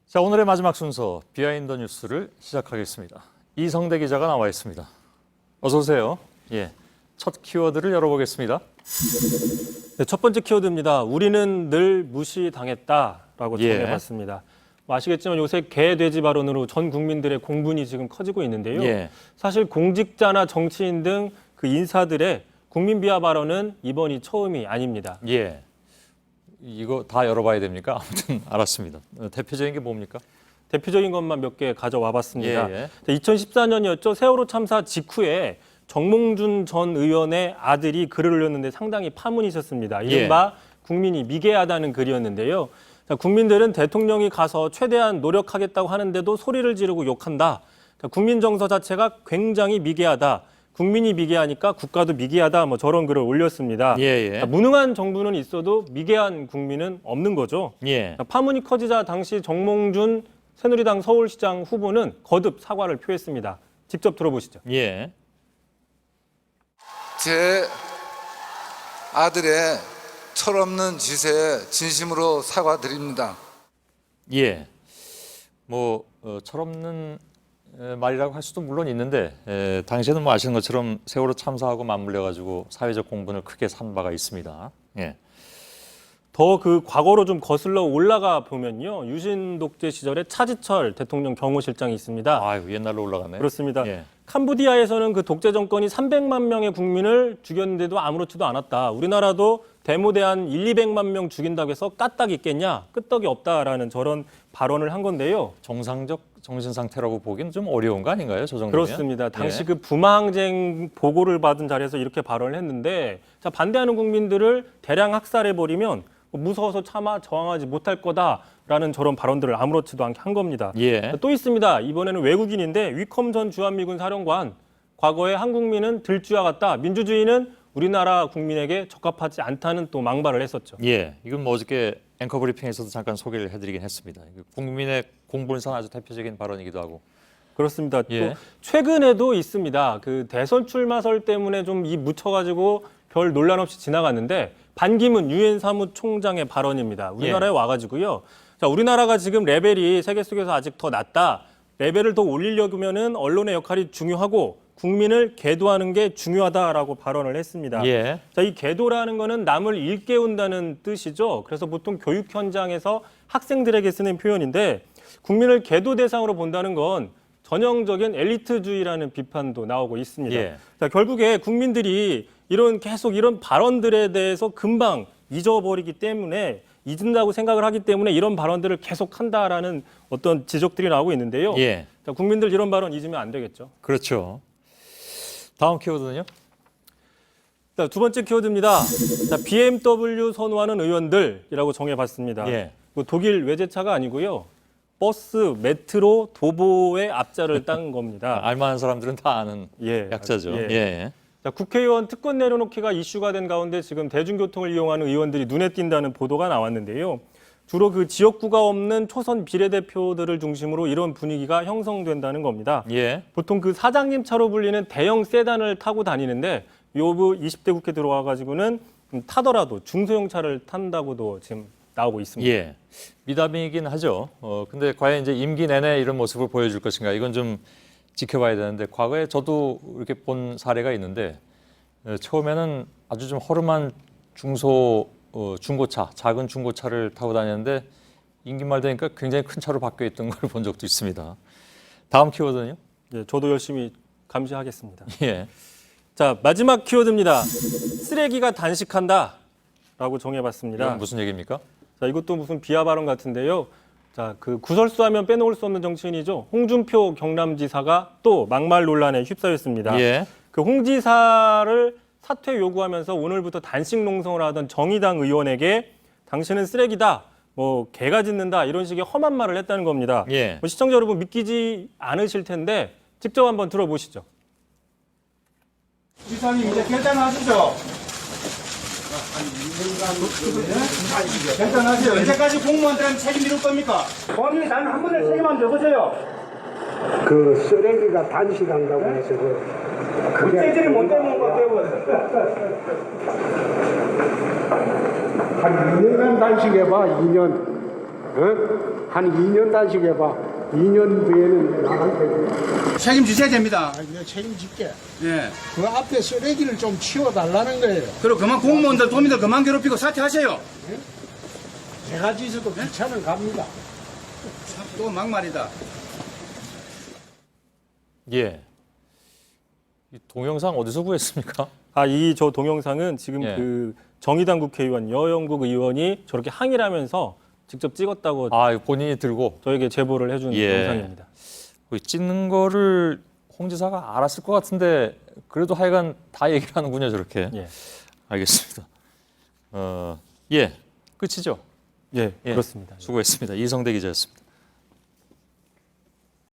자, 오늘의 마지막 순서 비하인드 뉴스를 시작하겠습니다. 이성대 기자가 나와 있습니다. 어서 오세요. 예, 첫 키워드를 열어보겠습니다. 네, 첫 번째 키워드입니다. 우리는 늘 무시당했다라고 정해봤습니다. 아시겠지만 요새 개, 돼지 발언으로 전 국민들의 공분이 지금 커지고 있는데요. 사실 공직자나 정치인 등 그 인사들의 국민 비하 발언은 이번이 처음이 아닙니다. 예, 이거 다 열어봐야 됩니까? 아무튼 알았습니다. 대표적인 게 뭡니까? 대표적인 것만 몇 개 가져와 봤습니다. 2014년이었죠. 세월호 참사 직후에 정몽준 전 의원의 아들이 글을 올렸는데 상당히 파문이 있었습니다. 이른바 국민이 미개하다는 글이었는데요. 자, 국민들은 대통령이 가서 최대한 노력하겠다고 하는데도 소리를 지르고 욕한다. 자, 국민 정서 자체가 굉장히 미개하다. 국민이 미개하니까 국가도 미개하다. 뭐 저런 글을 올렸습니다. 자, 무능한 정부는 있어도 미개한 국민은 없는 거죠. 자, 파문이 커지자 당시 정몽준 새누리당 서울시장 후보는 거듭 사과를 표했습니다. 직접 들어보시죠. 제 아들의 철없는 짓에 진심으로 사과드립니다. 철없는 말이라고 할 수도 물론 있는데 당시에는 뭐 아시는 것처럼 세월호 참사하고 맞물려가지고 사회적 공분을 크게 산 바가 있습니다. 더 그 과거로 좀 거슬러 올라가 보면요. 유신 독재 시절에 차지철 대통령 경호실장이 있습니다. 아유, 옛날로 올라가네. 그렇습니다. 캄보디아에서는 그 독재 정권이 300만 명의 국민을 죽였는데도 아무렇지도 않았다. 우리나라도 대모대한 200만 명 죽인다고 해서 까딱 있겠냐? 끄떡이 없다라는 저런 발언을 한 건데요. 정상적 정신 상태라고 보기는 좀 어려운 거 아닌가요? 저 정도면? 그렇습니다. 당시 그 부마항쟁 보고를 받은 자리에서 이렇게 발언을 했는데, 자, 반대하는 국민들을 대량 학살해버리면 무서워서 차마 저항하지 못할 거다라는 저런 발언들을 아무렇지도 않게 한 겁니다. 또 있습니다. 이번에는 외국인인데 위컴 전 주한미군 사령관, 과거에 한국민은 들쥐와 같다. 민주주의는 우리나라 국민에게 적합하지 않다는 또 망발을 했었죠. 이건 뭐 어저께 앵커 브리핑에서도 잠깐 소개를 해드리긴 했습니다. 국민의 공분상 아주 대표적인 발언이기도 하고. 그렇습니다. 또 최근에도 있습니다. 그 대선 출마설 때문에 좀 이 묻혀가지고 별 논란 없이 지나갔는데 반기문 유엔 사무총장의 발언입니다. 우리나라에 와가지고요. 자, 우리나라가 지금 레벨이 세계 속에서 아직 더 낮다. 레벨을 더 올리려면은 언론의 역할이 중요하고 국민을 계도하는 게 중요하다라고 발언을 했습니다. 자, 이 계도라는 거는 남을 일깨운다는 뜻이죠. 그래서 보통 교육 현장에서 학생들에게 쓰는 표현인데 국민을 계도 대상으로 본다는 건 전형적인 엘리트주의라는 비판도 나오고 있습니다. 자, 결국에 국민들이 계속 이런 발언들에 대해서 금방 잊어버리기 때문에 잊는다고 생각을 하기 때문에 이런 발언들을 계속 한다라는 어떤 지적들이 나오고 있는데요. 자, 국민들 이런 발언 잊으면 안 되겠죠. 그렇죠. 다음 키워드는요? 자, 두 번째 키워드입니다. 자, BMW 선호하는 의원들이라고 정해봤습니다. 독일 외제차가 아니고요. 버스, 메트로, 도보의 앞자를 딴 겁니다. 알만한 사람들은 다 아는 약자죠. 자, 국회의원 특권 내려놓기가 이슈가 된 가운데 지금 대중교통을 이용하는 의원들이 눈에 띈다는 보도가 나왔는데요. 주로 그 지역구가 없는 초선 비례대표들을 중심으로 이런 분위기가 형성된다는 겁니다. 보통 그 사장님 차로 불리는 대형 세단을 타고 다니는데 요부 20대 국회 들어와가지고는 타더라도 중소형 차를 탄다고도 지금 나오고 있습니다. 미담이긴 하죠. 근데 과연 이제 임기 내내 이런 모습을 보여줄 것인가 이건 좀 지켜봐야 되는데 과거에 저도 이렇게 본 사례가 있는데 처음에는 아주 좀 허름한 중고차, 작은 중고차를 타고 다녔는데 임기 말 되니까 굉장히 큰 차로 바뀌어 있던 걸 본 적도 있습니다. 다음 키워드는요? 저도 열심히 감시하겠습니다. 자, 마지막 키워드입니다. 쓰레기가 단식한다라고 정해봤습니다. 이건 무슨 얘기입니까? 자, 이것도 무슨 비하 발언 같은데요. 자, 그 구설수하면 빼놓을 수 없는 정치인이죠. 홍준표 경남지사가 또 막말 논란에 휩싸였습니다. 그 홍 지사를 사퇴 요구하면서 오늘부터 단식 농성을 하던 정의당 의원에게 당신은 쓰레기다, 뭐 개가 짖는다 이런 식의 험한 말을 했다는 겁니다. 뭐 시청자 여러분 믿기지 않으실 텐데 직접 한번 들어보시죠. 지사님 이제 결단하시죠. 결단하세요. 언제까지 공무원들한테 책임 미룰 겁니까? 범인이 단 한 분을 책임 한번 져보세요. 그 쓰레기가 단식한다고 해서 국제들이 못 되는 것 때문에. 한 2년간 단식해봐. 2년. 한 2년 단식해봐. 2년 뒤에는 나갈 테고. 책임지셔야 됩니다. 내가 책임질게. 예. 그 앞에 쓰레기를 좀 치워달라는 거예요. 그리고 그만 공무원들, 도민들 그만 괴롭히고 사퇴하세요. 제가 지서도 귀찮은 갑니다. 또 막말이다. 예. 이 동영상 어디서 구했습니까? 이 저 동영상은 지금 예. 그 정의당 국회의원 여영국 의원이 저렇게 항의를 하면서 직접 찍었다고 아, 본인이 들고 저에게 제보를 해준 예. 영상입니다. 거기 찍는 거를 홍 지사가 알았을 것 같은데 그래도 하여간 다 얘기를 하는군요, 저렇게. 예. 알겠습니다. 예, 끝이죠. 예, 예. 그렇습니다. 수고했습니다. 이성대 기자였습니다.